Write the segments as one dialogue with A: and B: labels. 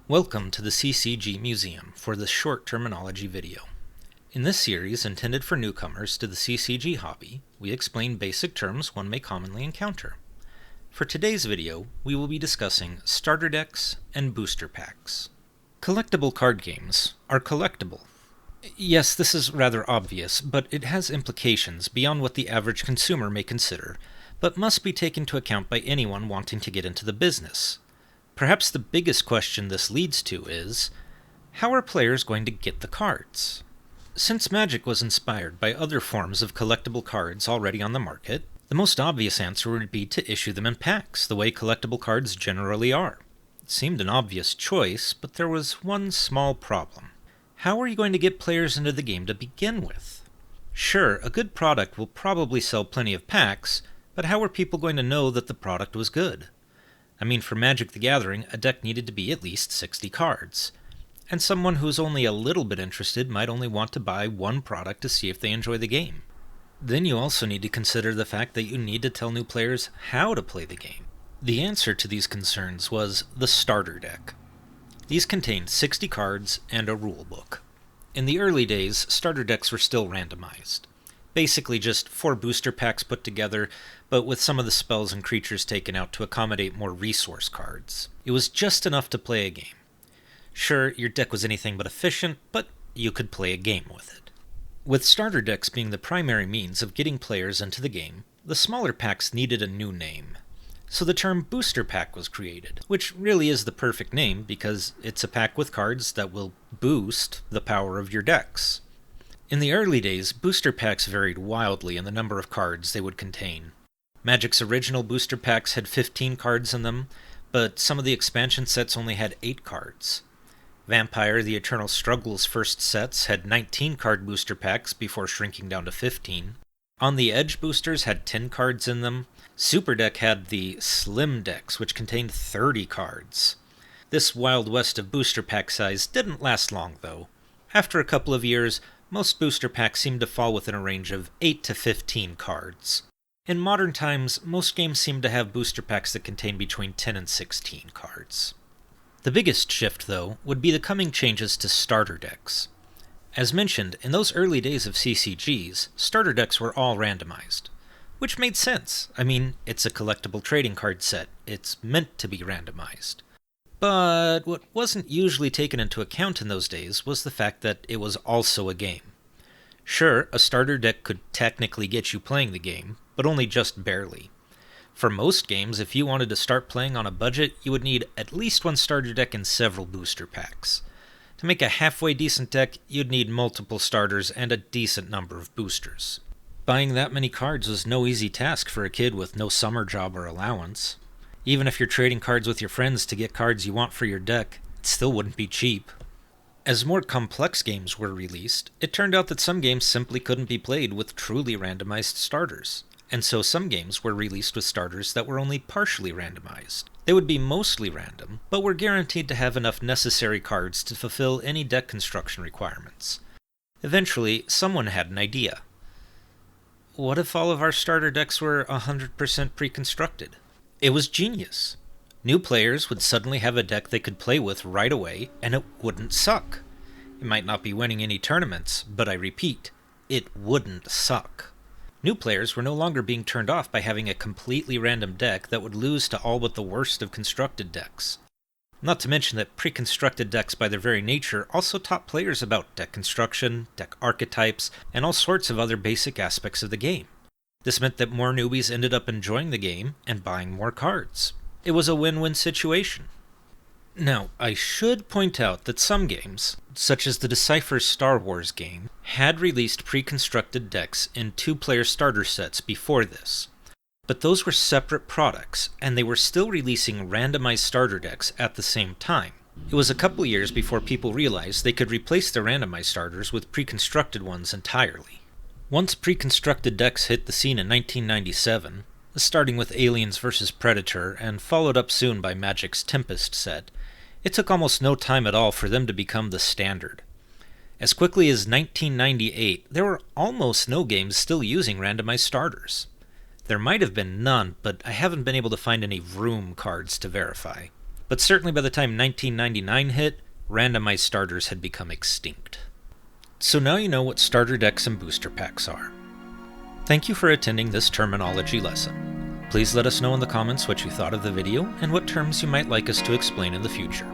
A: Welcome to the CCG Museum for this short terminology video. In this series, intended for newcomers to the CCG hobby, we explain basic terms one may commonly encounter. For today's video, we will be discussing starter decks and booster packs. Collectible card games are collectible. Yes, this is rather obvious, but it has implications beyond what the average consumer may consider, but must be taken into account by anyone wanting to get into the business. Perhaps the biggest question this leads to is, how are players going to get the cards? Since Magic was inspired by other forms of collectible cards already on the market, the most obvious answer would be to issue them in packs, the way collectible cards generally are. It seemed an obvious choice, but there was one small problem. How are you going to get players into the game to begin with? Sure, a good product will probably sell plenty of packs, but how are people going to know that the product was good? I mean, for Magic the Gathering, a deck needed to be at least 60 cards. And someone who's only a little bit interested might only want to buy one product to see if they enjoy the game. Then you also need to consider the fact that you need to tell new players how to play the game. The answer to these concerns was the starter deck. These contained 60 cards and a rulebook. In the early days, starter decks were still randomized. Basically just 4 booster packs put together, but with some of the spells and creatures taken out to accommodate more resource cards. It was just enough to play a game. Sure, your deck was anything but efficient, but you could play a game with it. With starter decks being the primary means of getting players into the game, the smaller packs needed a new name. So the term booster pack was created, which really is the perfect name because it's a pack with cards that will boost the power of your decks. In the early days, booster packs varied wildly in the number of cards they would contain. Magic's original booster packs had 15 cards in them, but some of the expansion sets only had 8 cards. Vampire: The Eternal Struggle's first sets had 19 card booster packs before shrinking down to 15. On the Edge boosters had 10 cards in them. Super Deck had the Slim decks, which contained 30 cards. This Wild West of booster pack size didn't last long, though. After a couple of years, most booster packs seem to fall within a range of 8 to 15 cards. In modern times, most games seem to have booster packs that contain between 10 and 16 cards. The biggest shift, though, would be the coming changes to starter decks. As mentioned, in those early days of CCGs, starter decks were all randomized. Which made sense. I mean, it's a collectible trading card set. It's meant to be randomized. But what wasn't usually taken into account in those days was the fact that it was also a game. Sure, a starter deck could technically get you playing the game, but only just barely. For most games, if you wanted to start playing on a budget, you would need at least one starter deck and several booster packs. To make a halfway decent deck, you'd need multiple starters and a decent number of boosters. Buying that many cards was no easy task for a kid with no summer job or allowance. Even if you're trading cards with your friends to get cards you want for your deck, it still wouldn't be cheap. As more complex games were released, it turned out that some games simply couldn't be played with truly randomized starters, and so some games were released with starters that were only partially randomized. They would be mostly random, but were guaranteed to have enough necessary cards to fulfill any deck construction requirements. Eventually, someone had an idea. What if all of our starter decks were 100% pre-constructed? It was genius. New players would suddenly have a deck they could play with right away, and it wouldn't suck. It might not be winning any tournaments, but I repeat, it wouldn't suck. New players were no longer being turned off by having a completely random deck that would lose to all but the worst of constructed decks. Not to mention that pre-constructed decks by their very nature also taught players about deck construction, deck archetypes, and all sorts of other basic aspects of the game. This meant that more newbies ended up enjoying the game and buying more cards. It was a win-win situation. Now, I should point out that some games, such as the Decipher's Star Wars game, had released pre-constructed decks in 2-player starter sets before this. But those were separate products, and they were still releasing randomized starter decks at the same time. It was a couple years before people realized they could replace their randomized starters with pre-constructed ones entirely. Once pre-constructed decks hit the scene in 1997, starting with Aliens vs. Predator and followed up soon by Magic's Tempest set, it took almost no time at all for them to become the standard. As quickly as 1998, there were almost no games still using randomized starters. There might have been none, but I haven't been able to find any room cards to verify. But certainly by the time 1999 hit, randomized starters had become extinct. So now you know what starter decks and booster packs are. Thank you for attending this terminology lesson. Please let us know in the comments what you thought of the video and what terms you might like us to explain in the future.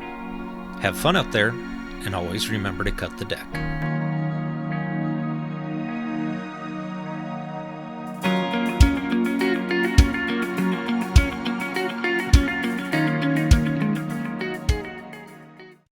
A: Have fun out there, and always remember to cut the deck.